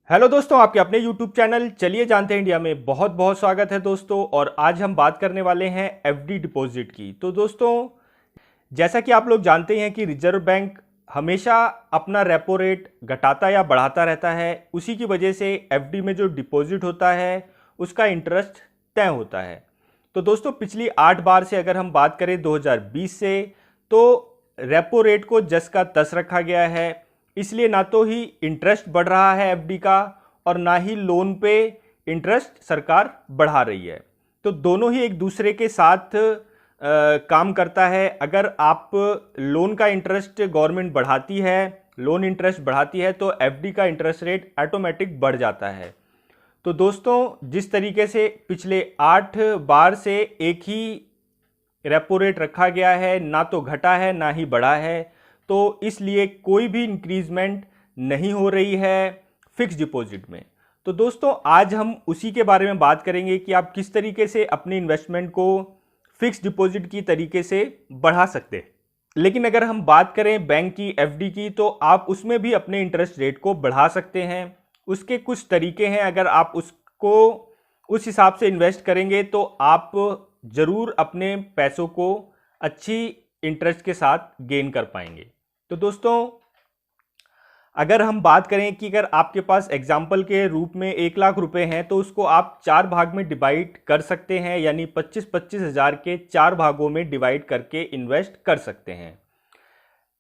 Hello दोस्तों, आपके अपने YouTube चैनल चलिए जानते हैं इंडिया में बहुत बहुत स्वागत है दोस्तों। और आज हम बात करने वाले हैं एफडी डिपॉजिट की। तो दोस्तों, जैसा कि आप लोग जानते हैं कि रिजर्व बैंक हमेशा अपना रेपो रेट घटाता या बढ़ाता रहता है। उसी की वजह से एफडी में जो डिपॉजिट होता है उसका इंटरेस्ट तय होता है। तो दोस्तों, पिछली 8 बार से अगर हम बात करें 2020 से, तो रेपो रेट को जस का तस रखा गया है। इसलिए ना तो ही इंटरेस्ट बढ़ रहा है एफडी का और ना ही लोन पे इंटरेस्ट सरकार बढ़ा रही है। तो दोनों ही एक दूसरे के साथ काम करता है। अगर आप लोन का इंटरेस्ट गवर्नमेंट बढ़ाती है, लोन इंटरेस्ट बढ़ाती है, तो एफडी का इंटरेस्ट रेट ऑटोमेटिक बढ़ जाता है। तो दोस्तों, जिस तरीके से पिछले 8 बार से एक ही रेपो रेट रखा गया है, ना तो घटा है ना ही बढ़ा है, तो इसलिए कोई भी इंक्रीजमेंट नहीं हो रही है फिक्स डिपॉजिट में। तो दोस्तों, आज हम उसी के बारे में बात करेंगे कि आप किस तरीके से अपनी इन्वेस्टमेंट को फिक्स डिपॉजिट की तरीके से बढ़ा सकते हैं। लेकिन अगर हम बात करें बैंक की एफडी की, तो आप उसमें भी अपने इंटरेस्ट रेट को बढ़ा सकते हैं। उसके कुछ तरीके हैं। अगर आप उसको उस हिसाब से इन्वेस्ट करेंगे तो आप ज़रूर अपने पैसों को अच्छी इंटरेस्ट के साथ गेन कर पाएंगे। तो दोस्तों, अगर हम बात करें कि अगर आपके पास एग्जाम्पल के रूप में 1 लाख रुपए हैं, तो उसको आप 4 भाग में डिवाइड कर सकते हैं, यानी 25-25 हज़ार के 4 भागों में डिवाइड करके इन्वेस्ट कर सकते हैं।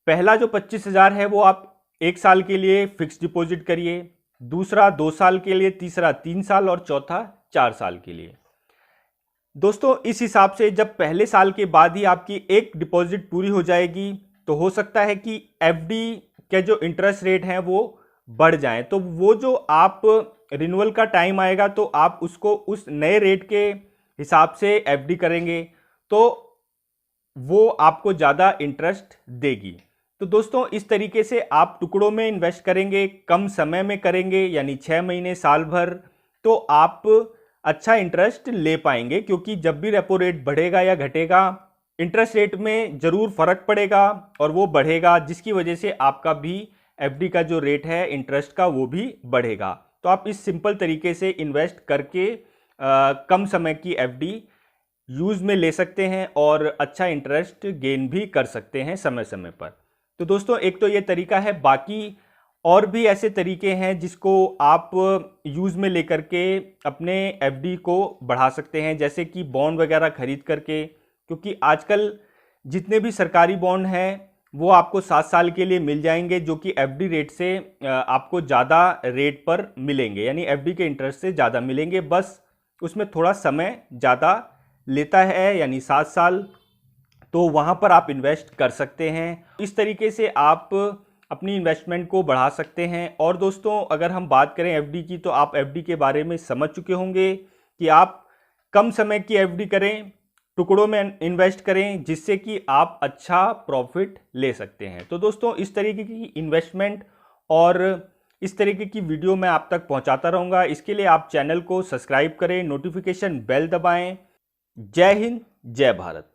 पहला जो 25 हज़ार है वो आप 1 साल के लिए फिक्स डिपॉजिट करिए, दूसरा 2 साल के लिए, तीसरा 3 साल और चौथा 4 साल के लिए। दोस्तों, इस हिसाब से जब पहले साल के बाद ही आपकी एक डिपॉजिट पूरी हो जाएगी, तो हो सकता है कि एफडी के जो इंटरेस्ट रेट हैं वो बढ़ जाएं। तो वो जो आप रिन्यूअल का टाइम आएगा तो आप उसको उस नए रेट के हिसाब से एफडी करेंगे, तो वो आपको ज़्यादा इंटरेस्ट देगी। तो दोस्तों, इस तरीके से आप टुकड़ों में इन्वेस्ट करेंगे, कम समय में करेंगे, यानी 6 महीने, साल भर, तो आप अच्छा इंटरेस्ट ले पाएंगे। क्योंकि जब भी रेपो रेट बढ़ेगा या घटेगा, इंटरेस्ट रेट में ज़रूर फर्क पड़ेगा और वो बढ़ेगा, जिसकी वजह से आपका भी एफडी का जो रेट है इंटरेस्ट का वो भी बढ़ेगा। तो आप इस सिंपल तरीके से इन्वेस्ट करके कम समय की एफडी यूज़ में ले सकते हैं और अच्छा इंटरेस्ट गेन भी कर सकते हैं समय समय पर। तो दोस्तों, एक तो ये तरीका है। बाकी और भी ऐसे तरीके हैं जिसको आप यूज़ में लेकर के अपने एफडी को बढ़ा सकते हैं, जैसे कि बॉन्ड वगैरह खरीद करके। क्योंकि आजकल जितने भी सरकारी बॉन्ड हैं वो आपको 7 साल के लिए मिल जाएंगे, जो कि एफडी रेट से आपको ज़्यादा रेट पर मिलेंगे, यानी एफडी के इंटरेस्ट से ज़्यादा मिलेंगे। बस उसमें थोड़ा समय ज़्यादा लेता है, यानी 7 साल। तो वहाँ पर आप इन्वेस्ट कर सकते हैं। इस तरीके से आप अपनी इन्वेस्टमेंट को बढ़ा सकते हैं। और दोस्तों, अगर हम बात करें एफडी की, तो आप एफडी के बारे में समझ चुके होंगे कि आप कम समय की एफडी करें, टुकड़ों में इन्वेस्ट करें, जिससे कि आप अच्छा प्रॉफिट ले सकते हैं। तो दोस्तों, इस तरीके की इन्वेस्टमेंट और इस तरीके की वीडियो मैं आप तक पहुंचाता रहूँगा। इसके लिए आप चैनल को सब्सक्राइब करें, नोटिफिकेशन बेल दबाएं। जय हिंद, जय भारत।